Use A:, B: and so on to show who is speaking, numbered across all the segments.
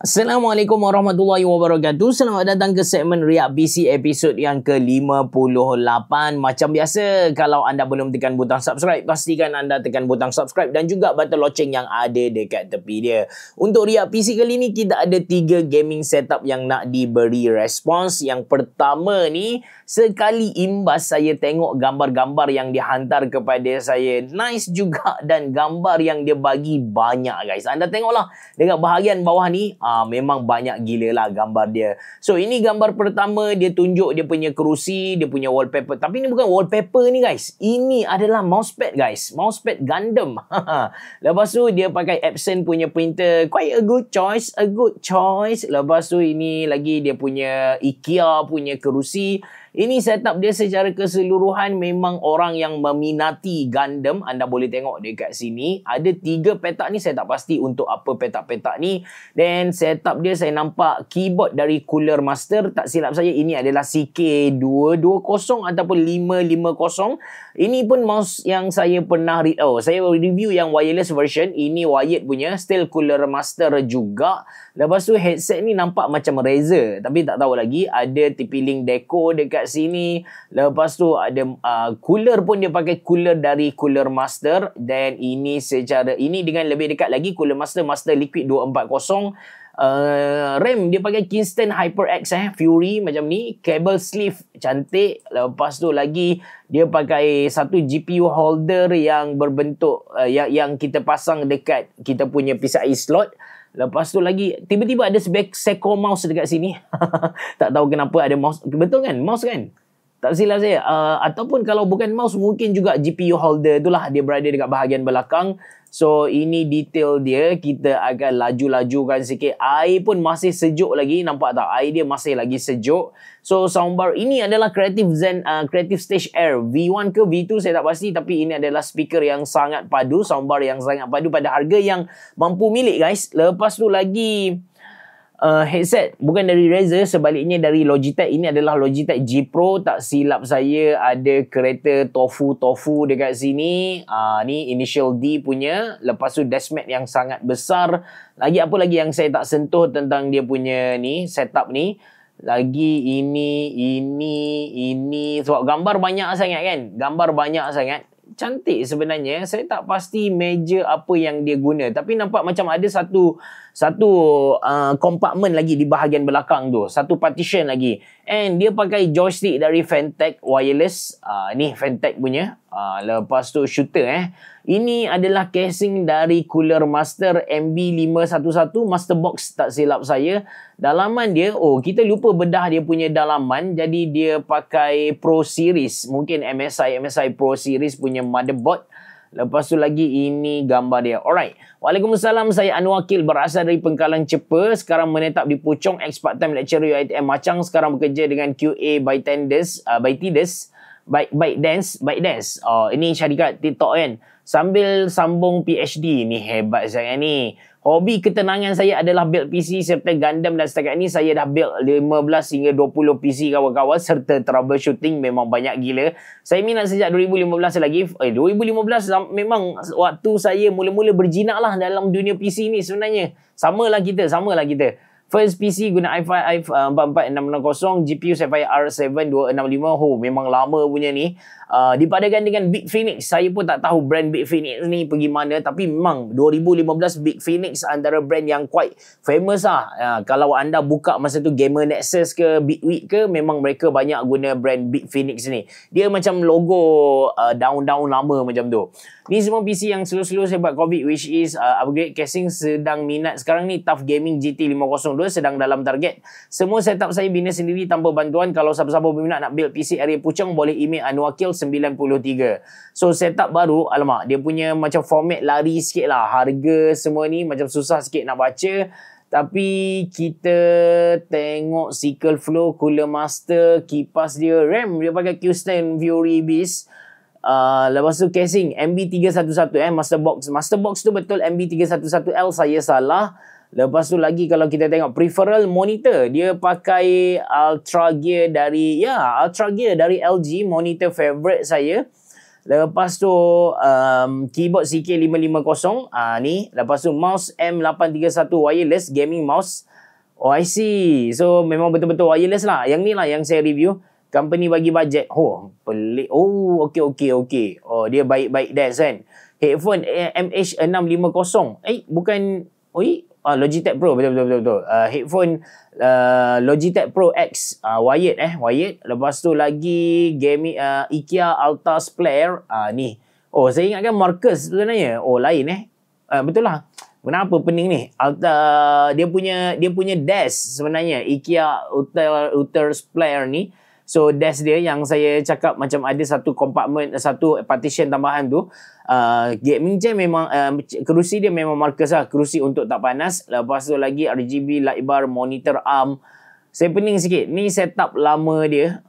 A: Assalamualaikum warahmatullahi wabarakatuh. Selamat datang ke segmen Riak PC episod yang ke-58. Macam biasa, kalau anda belum tekan butang subscribe, pastikan anda tekan butang subscribe dan juga button loceng yang ada dekat tepi dia. Untuk Riak PC kali ni, kita ada 3 gaming setup yang nak diberi respons. Yang pertama ni, sekali imbas saya tengok gambar-gambar yang dihantar kepada saya. Nice juga dan gambar yang dia bagi banyak guys. Anda tengoklah dekat bahagian bawah ni, memang banyak gila lah gambar dia. So ini gambar pertama, dia tunjuk dia punya kerusi, dia punya wallpaper. Tapi ini bukan wallpaper ni guys. Ini adalah mousepad guys. Mousepad Gundam. Lepas tu dia pakai Epson punya printer. Quite a good choice. A good choice. Lepas tu ini lagi dia punya IKEA punya kerusi. Ini setup dia secara keseluruhan memang orang yang meminati Gundam. Anda boleh tengok dekat sini. Ada 3 petak ni, saya tak pasti untuk apa petak-petak ni. Dan setup dia saya nampak keyboard dari Cooler Master. Tak silap saya ini adalah CK220 ataupun 550. Ini pun mouse yang saya pernah saya review yang wireless version. Ini wired punya, still Cooler Master juga. Lepas tu headset ni nampak macam Razer. Tapi tak tahu lagi. Ada TP-Link Deco dekat sini. Lepas tu ada cooler pun dia pakai cooler dari Cooler Master. Dan ini dengan lebih dekat lagi Cooler Master Liquid 240. RAM dia pakai Kingston HyperX Fury macam ni. Cable sleeve cantik. Lepas tu lagi dia pakai satu GPU holder yang berbentuk yang kita pasang dekat kita punya PCIe slot. Lepas tu lagi tiba-tiba ada Seiko mouse dekat sini. Tak tahu kenapa ada mouse. Betul kan? Mouse kan? Tak silap saya. Ataupun kalau bukan mouse, mungkin juga GPU holder itulah dia berada dekat bahagian belakang. So ini detail dia. Kita akan laju-lajukan sikit. Air pun masih sejuk lagi. Nampak tak? Air dia masih lagi sejuk. So soundbar ini adalah Creative Stage Air V1 ke V2 saya tak pasti. Tapi ini adalah speaker yang sangat padu. Soundbar yang sangat padu pada harga yang mampu milik guys. Lepas tu lagi headset bukan dari Razer, sebaliknya dari Logitech. Ini adalah Logitech G Pro. Tak silap saya ada kereta tofu dekat sini. Ni initial D punya. Lepas tu deskmat yang sangat besar. Lagi apa lagi yang saya tak sentuh tentang dia punya ni setup ni. Lagi ini sebab gambar banyak sangat kan. Gambar banyak sangat. Cantik sebenarnya. Saya tak pasti meja apa yang dia guna. Tapi nampak macam ada satu compartment lagi di bahagian belakang tu. Satu partition lagi. And dia pakai joystick dari Fantech wireless. Ni Fantech punya. Lepas tu shooter Ini adalah casing dari Cooler Master MB511 Master Box tak silap saya. Dalaman dia, kita lupa bedah dia punya dalaman. Jadi dia pakai Pro Series. Mungkin MSI Pro Series punya motherboard. Lepas tu lagi ini gambar dia. Alright. Waalaikumsalam. Saya Anwar Akil, berasal dari Pengkalan Cepa. Sekarang menetap di Puchong, ex part-time lecturer UiTM Machang. Sekarang bekerja dengan QA ByteDance. Ini syarikat TikTok kan. Sambil sambung PhD. Ni hebat sangat ni. Hobi ketenangan saya adalah build PC serta Gundam, dan setakat ni saya dah build 15 hingga 20 PC kawan-kawan serta troubleshooting memang banyak gila. Saya minat sejak 2015 lagi. 2015 memang waktu saya mula-mula berjinak lah dalam dunia PC ni sebenarnya. Samalah kita. First PC guna i5 44660, GPU Sapphire R7 265. Memang lama punya ni. Dipadakan dengan Big Phoenix. Saya pun tak tahu brand Big Phoenix ni pergi mana. Tapi memang 2015 Big Phoenix antara brand yang quite famous lah. Kalau anda buka masa tu Gamer Nexus ke Bitweek ke, memang mereka banyak guna brand Big Phoenix ni. Dia macam logo daun-daun lama macam tu. Ni semua PC yang slow-slow saya buat COVID, which is upgrade casing. Sedang minat sekarang ni Tough Gaming GT502, sedang dalam target. Semua setup saya bina sendiri tanpa bantuan. Kalau siapa-siapa berminat nak build PC area Puchong, boleh email anwarkil93. So setup baru, alamak, dia punya macam format lari sikit lah. Harga semua ni macam susah sikit nak baca. Tapi kita tengok cycle flow, Cooler Master, kipas dia, RAM dia pakai Kingston Fury Beast. Lepas tu casing MB311 Master Box tu betul MB311L, saya salah. Lepas tu lagi kalau kita tengok peripheral monitor, dia pakai Ultra Gear dari LG, monitor favorite saya. Lepas tu keyboard CK550 ni. Lepas tu mouse M831 wireless gaming mouse. Oh, I see. So memang betul-betul wireless lah. Yang ni lah yang saya review. Company bagi bajet. Oh, pelik. Oh, okey. Oh, dia baik-baik dance kan. Headphone MH650. Bukan. Logitech Pro. Betul. Headphone Logitech Pro X wired. Lepas tu lagi gaming IKEA Altas Player ni. Oh, saya ingatkan Marcus sebenarnya. Oh, lain betul lah. Kenapa pening ni? Dia punya desk sebenarnya IKEA Altas Player ni. So desk dia yang saya cakap macam ada satu compartment, satu partition tambahan tu. Gaming chair memang kerusi dia memang Marcus lah, kerusi untuk tak panas. Lepas tu lagi RGB light bar, monitor arm. Saya pening sikit. Ni setup lama dia.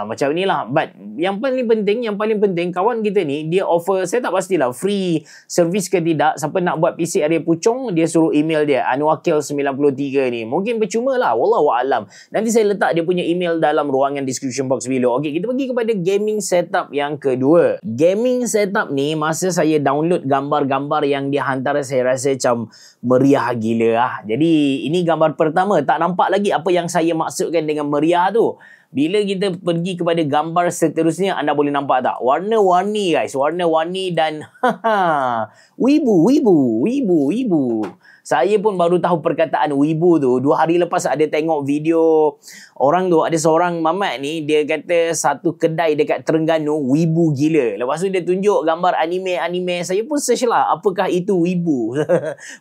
A: Macam ni lah. But yang paling penting kawan kita ni dia offer, saya tak pastilah free service ke tidak. Siapa nak buat PC area Puchong, dia suruh email dia Anwakil93 ni. Mungkin percuma lah, wallahualam. Nanti saya letak dia punya email dalam ruangan description box below. Okey, kita pergi kepada gaming setup yang kedua. Gaming setup ni masa saya download gambar-gambar yang dia hantar, saya rasa macam meriah gila lah. Jadi ini gambar pertama, tak nampak lagi apa yang saya maksudkan dengan meriah tu. Bila kita pergi kepada gambar seterusnya, anda boleh nampak tak? Warna-warni guys, warna-warni dan wibu. Saya pun baru tahu perkataan wibu tu 2 hari lepas ada tengok video orang tu, ada seorang mamat ni, dia kata satu kedai dekat Terengganu wibu gila. Lepas tu dia tunjuk gambar anime. Saya pun search lah, apakah itu wibu?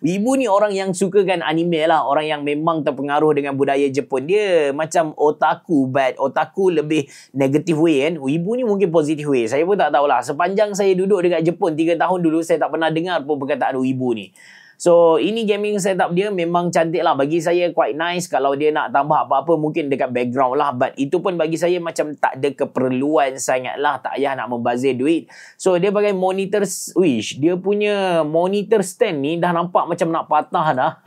A: Wibu ni orang yang sukakan anime lah, orang yang memang terpengaruh dengan budaya Jepun. Dia macam otaku, but otaku lebih negative way kan. Wibu ni mungkin positive way. Saya pun tak tahulah. Sepanjang saya duduk dekat Jepun 3 tahun dulu, saya tak pernah dengar pun perkataan wibu ni. So, ini gaming setup dia memang cantik lah. Bagi saya quite nice. Kalau dia nak tambah apa-apa mungkin dekat background lah. But itu pun bagi saya macam tak ada keperluan sangat lah. Tak payah nak membazir duit. So, dia pakai monitor. Wish, dia punya monitor stand ni dah nampak macam nak patah dah.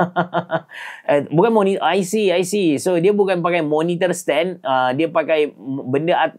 A: Bukan monitor, I see. So, dia bukan pakai monitor stand. Dia pakai benda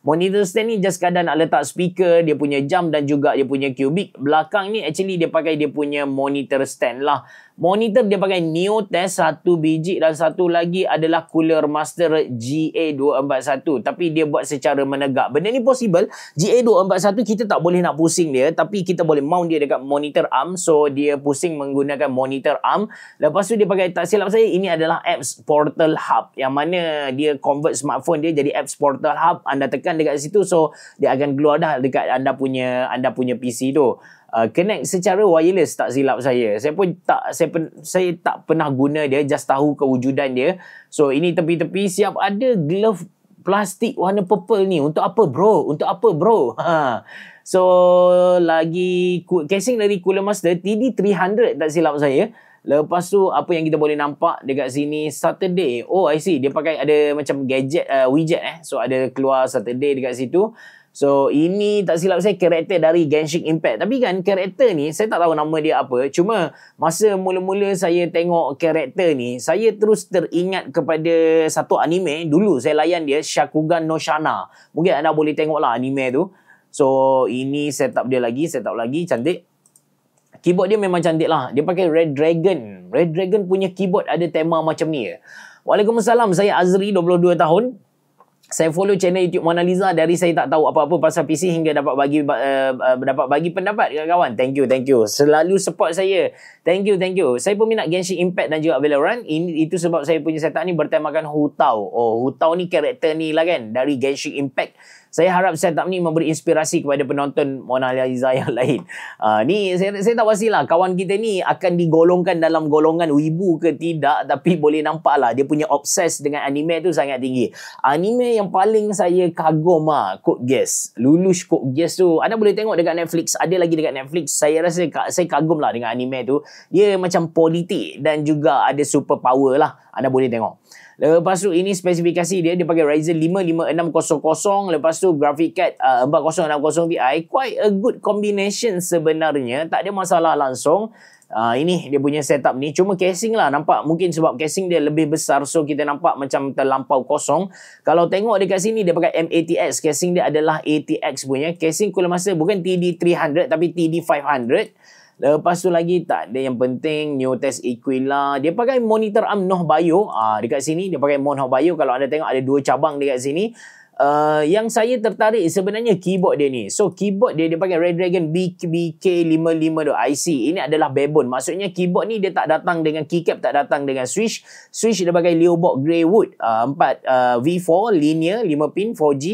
A: monitor stand ni just kadang nak letak speaker, dia punya jam dan juga dia punya cubic. Belakang ni actually dia pakai dia punya monitor stand lah. Monitor dia pakai Neotest 1 biji dan satu lagi adalah Cooler Master GA241, tapi dia buat secara menegak. Benda ni possible. GA241 kita tak boleh nak pusing dia, tapi kita boleh mount dia dekat monitor arm. So dia pusing menggunakan monitor arm. Lepas tu dia pakai, tak silap saya, ini adalah Apps Portal Hub, yang mana dia convert smartphone dia jadi Apps Portal Hub. Anda tekan dekat situ, so dia akan keluar dah dekat anda punya PC tu. Connect secara wireless tak silap saya. Saya tak pernah guna dia, just tahu kewujudan dia. So ini tepi-tepi siap ada glove plastik warna purple ni. Untuk apa bro? So lagi casing dari Cooler Master TD300 tak silap saya. Lepas tu apa yang kita boleh nampak dekat sini, Saturday. Oh, I see. Dia pakai ada macam gadget widget So ada keluar Saturday dekat situ. So ini tak silap saya karakter dari Genshin Impact. Tapi kan karakter ni saya tak tahu nama dia apa. Cuma masa mula-mula saya tengok karakter ni, saya terus teringat kepada satu anime. Dulu saya layan dia, Shakugan no Shana. Mungkin anda boleh tengok lah anime tu. So ini setup lagi, cantik. Keyboard dia memang cantik lah. Dia pakai Red Dragon. Red Dragon punya keyboard ada tema macam ni. Waalaikumsalam, saya Azri, 22 tahun. Saya follow channel YouTube Mona Lisa dari saya tak tahu apa-apa pasal PC hingga dapat bagi pendapat dekat kawan. Thank you. Selalu support saya. Thank you. Saya peminat Genshin Impact dan juga Valorant. Itu sebab saya punya setup ni bertemakan Hu Tao. Oh, Hu Tao ni karakter ni lah kan, dari Genshin Impact. Saya harap setup ni memberi inspirasi kepada penonton Mona Lisa yang lain. Ni saya tak pastilah kawan kita ni akan digolongkan dalam golongan wibu ke tidak, tapi boleh nampak lah dia punya obses dengan anime tu sangat tinggi. Anime yang paling saya kagum Code Geass. Lelouch Code Geass tu anda boleh tengok dekat Netflix. Ada lagi dekat Netflix. Saya rasa saya kagum lah dengan anime tu. Dia macam politik dan juga ada super power lah. Anda boleh tengok. Lepas tu ini spesifikasi dia pakai Ryzen 5 5600. Lepas tu graphic card 4060 Ti. Quite a good combination sebenarnya. Tak ada masalah langsung. Ini dia punya setup ni. Cuma casing lah nampak, mungkin sebab casing dia lebih besar, so kita nampak macam terlampau kosong. Kalau tengok dekat sini dia pakai M80X. Casing dia adalah ATX punya. Casing cooler master bukan TD300 tapi TD500. Lepas tu lagi tak ada yang penting, Neotest Aquila. Dia pakai monitor ARM Noh Bio. Dekat sini dia pakai Noh Bio. Kalau anda tengok ada 2 cabang dekat sini. Yang saya tertarik sebenarnya keyboard dia ni. So keyboard dia pakai Redragon BK55 IC. Ini adalah barebone. Maksudnya keyboard ni dia tak datang dengan keycap, tak datang dengan switch. Switch dia pakai Leobold Greywood 4 V4 linear 5 pin 4G.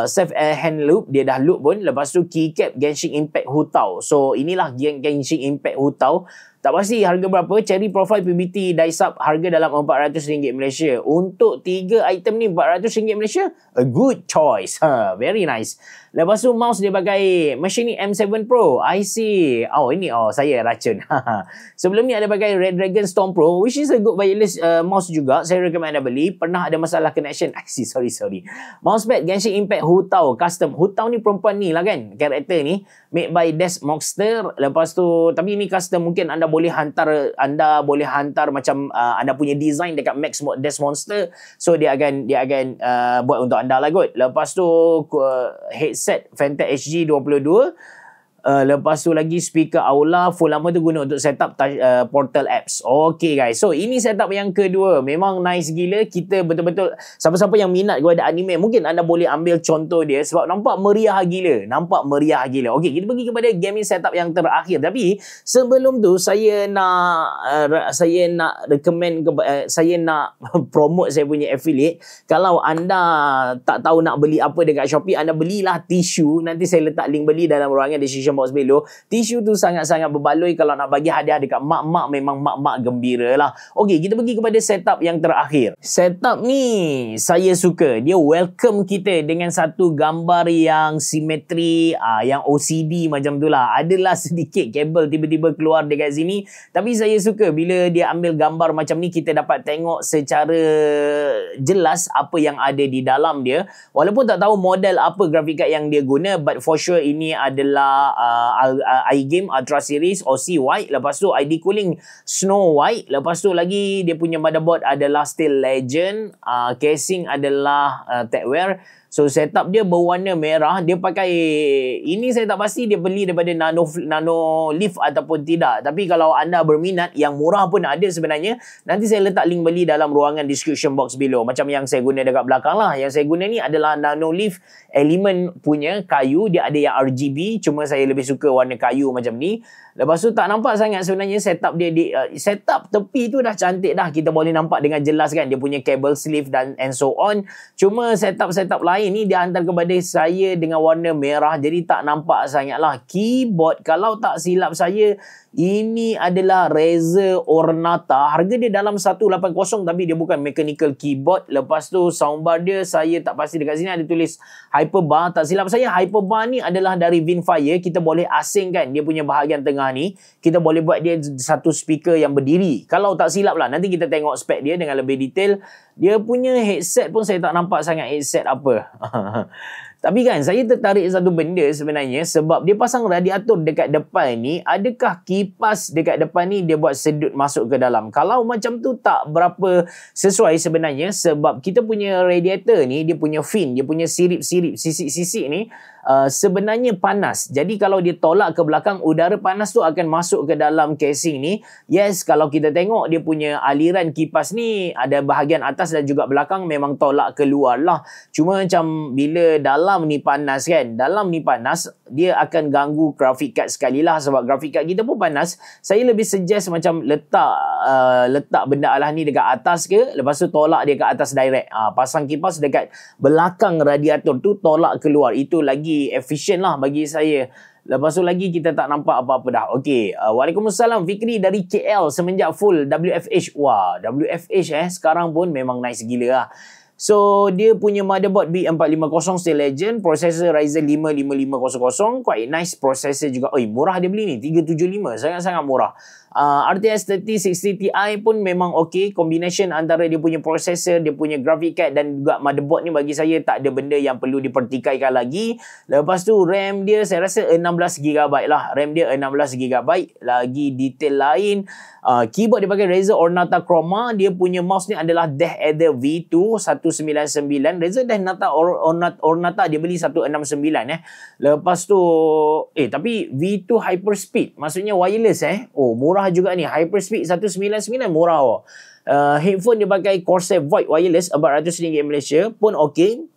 A: Safe hand loop, dia dah loop pun. Lepas tu keycap Genshin Impact Hutao. So inilah Genshin Impact Hutao. Tak pasti harga berapa. Cherry Profile PBT Dye-Sub harga dalam RM400 Malaysia. Untuk 3 item ni RM400 Malaysia, a good choice. Very nice. Lepas tu mouse dia pakai Machining M7 Pro IC. Saya racun. Sebelum ni ada pakai Redragon Storm Pro, which is a good wireless mouse juga. Saya recommend anda beli. Pernah ada masalah connection IC. Sorry. Mousepad Genshin Impact Hutao custom. Hutao ni perempuan ni lah kan, karakter ni. Made by Des Moxter. Lepas tu, tapi ni custom, mungkin anda boleh hantar macam anda punya design dekat Des Monster. So dia akan buat untuk anda lah kot. Lepas tu headset Fantac HG 22. Lepas tu lagi speaker Aula. Full lama tu guna untuk setup portal apps. Okay guys, so ini setup yang kedua. Memang nice gila. Kita betul-betul, siapa-siapa yang minat kepada anime, mungkin anda boleh ambil contoh dia. Sebab nampak meriah gila. Okay, kita pergi kepada gaming setup yang terakhir. Tapi sebelum tu saya nak recommend, saya nak promote saya punya affiliate. Kalau anda tak tahu nak beli apa dekat Shopee, anda belilah tisu. Nanti saya letak link beli dalam ruangan description box below. Tisu tu sangat-sangat berbaloi. Kalau nak bagi hadiah dekat mak-mak, memang mak-mak gembira lah. Okey, kita pergi kepada setup yang terakhir. Setup ni saya suka. Dia welcome kita dengan satu gambar yang simetri, yang OCD macam tu lah. Adalah sedikit kabel tiba-tiba keluar dekat sini. Tapi saya suka bila dia ambil gambar macam ni, kita dapat tengok secara jelas apa yang ada di dalam dia. Walaupun tak tahu model apa graphic card yang dia guna, but for sure ini adalah iGame Ultra Series OC White. Lepas tu ID cooling Snow White. Lepas tu lagi dia punya motherboard adalah Steel Legend. Casing adalah Techwear. So setup dia berwarna merah. Dia pakai, ini saya tak pasti dia beli daripada Nano Leaf ataupun tidak. Tapi kalau anda berminat, yang murah pun ada sebenarnya. Nanti saya letak link beli dalam ruangan description box below. Macam yang saya guna dekat belakang lah. Yang saya guna ni adalah Nano Leaf Element punya kayu. Dia ada yang RGB. Cuma saya lebih suka warna kayu macam ni. Lepas tu tak nampak sangat sebenarnya setup dia. Setup tepi tu dah cantik dah. Kita boleh nampak dengan jelas kan. Dia punya cable sleeve and so on. Cuma setup lain ni dia hantar kepada saya dengan warna merah. Jadi tak nampak sangat lah. Keyboard, kalau tak silap saya, ini adalah Razer Ornata. Harga dia dalam 180 tapi dia bukan mechanical keyboard. Lepas tu soundbar dia, saya tak pasti, dekat sini ada tulis Hyperbar. Tak silap saya, Hyperbar ni adalah dari Vinfire. Kita boleh asingkan dia punya bahagian tengah ni. Kita boleh buat dia satu speaker yang berdiri. Kalau tak silap lah, nanti kita tengok spek dia dengan lebih detail. Dia punya headset pun saya tak nampak sangat headset apa. Tapi kan saya tertarik satu benda sebenarnya, sebab dia pasang radiator dekat depan ni. Adakah kipas dekat depan ni dia buat sedut masuk ke dalam? Kalau macam tu tak berapa sesuai sebenarnya, sebab kita punya radiator ni, dia punya fin, dia punya sirip-sirip, sisik-sisik ni sebenarnya panas. Jadi kalau dia tolak ke belakang, udara panas tu akan masuk ke dalam casing ni. Yes, kalau kita tengok dia punya aliran kipas ni, ada bahagian atas dan juga belakang memang tolak keluar lah. Cuma macam bila dalam ni panas kan, dalam ni panas, dia akan ganggu graphic card sekali lah. Sebab graphic card kita pun panas. Saya lebih suggest macam letak benda alah ni dekat atas ke, lepas tu tolak dia ke atas direct. Pasang kipas dekat belakang radiator tu, tolak keluar. Itu lagi efisien lah bagi saya. Lepas tu lagi kita tak nampak apa-apa dah. Okey, Waalaikumsalam Fikri dari KL semenjak full WFH. Wah, WFH sekarang pun memang nice gila lah. So dia punya motherboard B450 still legend, processor Ryzen 5 5500, quite nice processor juga. Oi, murah dia beli ni, 375, sangat-sangat murah. RTX 3060 Ti pun memang okey. Combination antara dia punya processor, dia punya graphic card dan juga motherboard ni bagi saya tak ada benda yang perlu dipertikaikan lagi. Lepas tu RAM dia saya rasa 16GB lah. RAM dia 16GB. Lagi detail lain, keyboard dia pakai Razer Ornata Chroma. Dia punya mouse ni adalah DeathAder V2 199. Razer DeathAder Ornata dia beli 169 Lepas tu tapi V2 Hyperspeed maksudnya wireless Oh, murah juga ni. Hyperspeed 199 murah headphone dia pakai Corsair Void wireless RM400 Malaysia pun okey.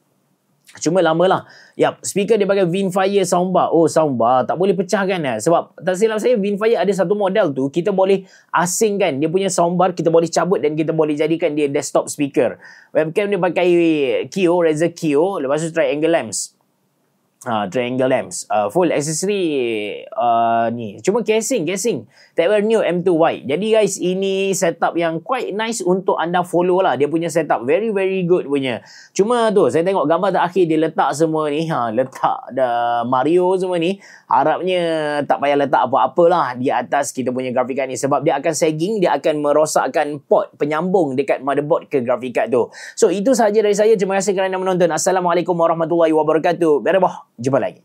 A: Cuma lama lah. Yap, speaker dia pakai Vinnfire soundbar. Oh, soundbar tak boleh pecahkan sebab tak silap saya Vinnfire ada satu model tu kita boleh asingkan dia punya soundbar, kita boleh cabut dan kita boleh jadikan dia desktop speaker. Webcam dia pakai Kio, Razer Kio. Lepas tu triangle lamps. Triangle lamps, full accessory ni. Cuma casing Tecware Neo M2 White. Jadi guys, ini setup yang quite nice untuk anda follow lah. Dia punya setup very good punya. Cuma tu saya tengok gambar terakhir dia letak semua ni, letak Mario semua ni. Harapnya tak payah letak apa-apa lah di atas kita punya graphic card ni, sebab dia akan sagging, dia akan merosakkan port penyambung dekat motherboard ke graphic card tu. So itu sahaja dari saya. Terima kasih kerana menonton. Assalamualaikum warahmatullahi wabarakatuh. Berabah. Jumpa lagi.